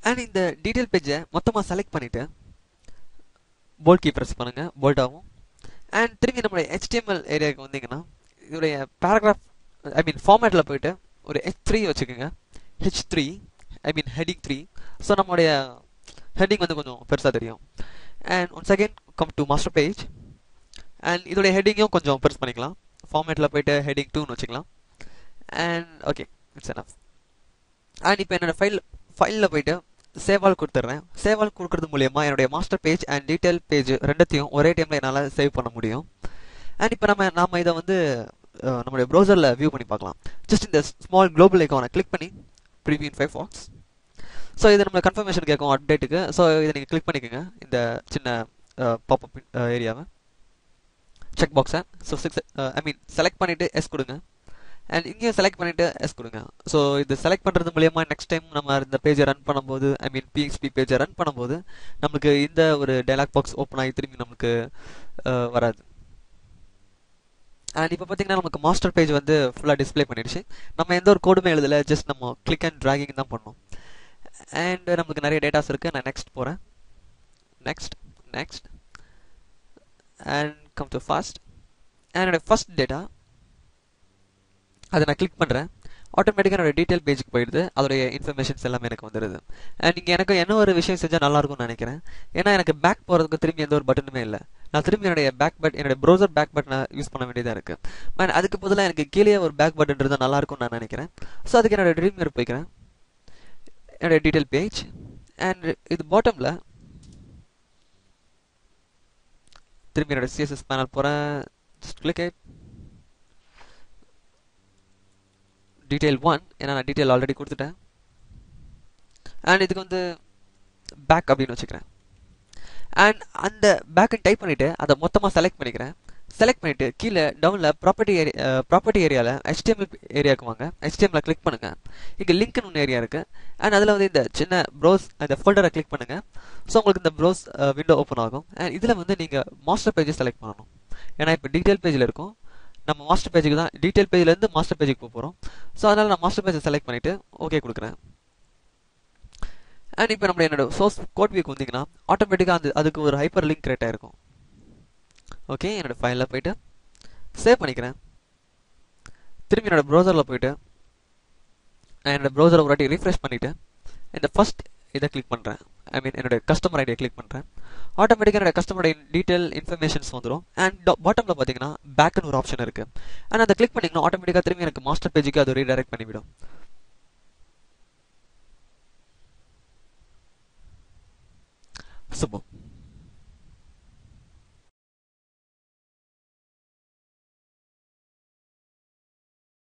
And இந்த detail பேஜை மொத்தமாக செலக்ட் பண்ணிவிட்டு போல்ட் கீ ப்ரெஸ் பண்ணுங்கள், போல்ட் ஆகும். அண்ட் திரும்பி நம்மளுடைய HTML ஏரியாவுக்கு வந்தீங்கன்னா இதோடைய பேராகிராஃப் ஃபார்மேட்டில் போயிட்டு ஒரு H3 வச்சுக்கோங்க. H3 heading 3. ஸோ நம்மளுடைய ஹெட்டிங் வந்து கொஞ்சம் பெருசாக தெரியும். And once again come to master page. And இதோடைய ஹெட்டிங்கும் கொஞ்சம் பெருசு பண்ணிக்கலாம். ஃபார்மேட்டில் போயிட்டு ஹெட்டிங் 2ன்னு வச்சுக்கலாம். And okay, it's enough. And இப்போ என்னோடய ஃபைலில் போயிட்டு சேவால் கொடுத்துட்றேன். சேவால் கொடுக்கறது மூலியமா என்னுடைய master page and detail page ரெண்டத்தையும் ஒரே டைமில் என்னால் சேவ் பண்ண முடியும். அண்ட் இப்போ நம்ம இதை வந்து நம்மளுடைய ப்ரௌசரில் வியூ பண்ணி பார்க்கலாம். ஜஸ்ட் இந்த ஸ்மால் குளோபல் ஐக்கானை கிளிக் பண்ணி ப்ரிவியூ இன் ஃபயர்ஃபாக்ஸ். ஸோ இது நம்மளுக்கு கன்ஃபர்மேஷன் கேட்கும் அப்டேட்டுக்கு. ஸோ இதை நீங்கள் கிளிக் பண்ணிக்கோங்க, இந்த சின்ன பாப்அப் ஏரியாவை, செக் பாக்ஸை. ஸோ செலக்ட் பண்ணிவிட்டு எஸ் கொடுங்க. அண்ட் இங்கேயும் செலக்ட் பண்ணிவிட்டு எஸ் கொடுங்க. ஸோ இது செலக்ட் பண்ணுறது மூலியமா நெக்ஸ்ட் டைம் நம்ம இந்த பேஜை ரன் பண்ணும்போது PXP பேஜை ரன் பண்ணும்போது நம்மளுக்கு இந்த ஒரு டயலாக் பாக்ஸ் ஓப்பன் ஆகி திரும்பி நம்மளுக்கு வராது. அண்ட் இப்போ பார்த்தீங்கன்னா நமக்கு மாஸ்டர் பேஜ் வந்து ஃபுல்லாக டிஸ்பிளே பண்ணிடுச்சு. நம்ம எந்த ஒரு கோடுமே எழுதலை, ஜஸ்ட் நம்ம கிளிக் அண்ட் ட்ராகிங் தான் பண்ணோம். அண்ட் நமக்கு நிறைய டேட்டாஸ் இருக்குது. நான் நெக்ஸ்ட் போகிறேன். Next and come to fast. And என்னோட ஃபர்ஸ்ட் டேட்டா அதை நான் கிளிக் பண்ணுறேன். ஆட்டோமேட்டிக்காக என்னோட டீட்டெயில் பேஜுக்கு போயிடுது. அதோடைய இன்ஃபர்மேஷன்ஸ் எல்லாமே எனக்கு வந்துடுது. அண்ட் இங்கே எனக்கு என்ன ஒரு விஷயம் செஞ்சால் நல்லாயிருக்கும்னு நினைக்கிறேன். ஏன்னா எனக்கு பேக் போகிறதுக்கு திரும்பி எந்த ஒரு பட்டனுமே இல்லை. நான் திரும்பி என்னுடைய ப்ரௌசர் பேக் பட்டனை யூஸ் பண்ண வேண்டியதாக இருக்குது. அதுக்கு பதிலாக எனக்கு கீழே ஒரு பேக் பட்டன் இருந்தால் நல்லாயிருக்கும்னு நான் நினைக்கிறேன். ஸோ அதுக்கு என்னோட ட்ரீமியர் போய்க்கிறேன், என்னோட டீட்டெயில் பேஜ். அண்ட் இது பாட்டமில் திரும்பி என்னோட CSS பேனல் போகிறேன். ஜஸ்ட் கிளிக் இட், டீட்டெயில் 1, ஏன்னா நான் டீட்டெயில் ஆல்ரெடி கொடுத்துட்டேன். அண்ட் இதுக்கு வந்து பேக் அப்படின்னு வச்சுக்கிறேன். அண்ட் அந்த பேக்கை டைப் பண்ணிவிட்டு அதை மொத்தமாக செலக்ட் பண்ணிக்கிறேன். செலக்ட் பண்ணிவிட்டு கீழே டவுனில் ப்ராப்பர்ட்டி ஏரியாவில் HTML ஏரியாவுக்கு வாங்க. HTML கிளிக் பண்ணுங்கள். இங்கே லிங்க்னு ஒன்று ஏரியா இருக்குது. அண்ட் அதில் வந்து இந்த சின்ன ப்ரௌஸ் அந்த ஃபோல்டரை கிளிக் பண்ணுங்கள். ஸோ உங்களுக்கு இந்த ப்ரௌஸ் விண்டோ ஓப்பன் ஆகும். அண்ட் இதில் வந்து நீங்கள் மாஸ்டர் பேஜை செலக்ட் பண்ணணும். ஏன்னா இப்போ டீட்டெயில் பேஜில் இருக்கும். நம்ம மாஸ்டர் பேஜுக்கு தான், டீட்டெயில் பேஜ்லேருந்து மாஸ்டர் பேஜுக்கு போக போகிறோம். ஸோ அதனால் நான் மாஸ்டர் பேஜை செலக்ட் பண்ணிவிட்டு ஓகே கொடுக்குறேன். அண்ட் இப்போ என்னோட சோர்ஸ் கோட் வியூக்கு வந்தீங்கன்னா ஆட்டோமேட்டிக்காக அதுக்கு ஒரு ஹைப்பர் லிங்க் கிரியேட் ஆகிருக்கும். ஓகே, என்னோடய ஃபைலில் போய்ட்டு சேவ் பண்ணிக்கிறேன். திரும்பி என்னோடய ப்ரௌசரில் போய்ட்டு என்னோடய ப்ரௌசரை ஒரு வாட்டி ரீஃப்ரெஷ் பண்ணிவிட்டு இந்த ஃபர்ஸ்ட் இதை கிளிக் பண்ணுறேன். என்னோடய கஸ்டமர் ஐடியை கிளிக் பண்ணுறேன். ஆட்டோமேட்டிக்காக என்னோட கஸ்டமர் டீட்டெயில் இன்ஃபர்மேஷன்ஸ் வந்துடும். அண்ட் பாட்டமில் பார்த்தீங்கன்னா பேக்குன்னு ஒரு ஆப்ஷன் இருக்குது. அண்ட் அதை கிளிக் பண்ணிங்கன்னா ஆட்டோமேட்டிக்காக திரும்பி எனக்கு மாஸ்டர் பேஜுக்கு அது ரீடைரக்ட் பண்ணிவிடும். சுபம்.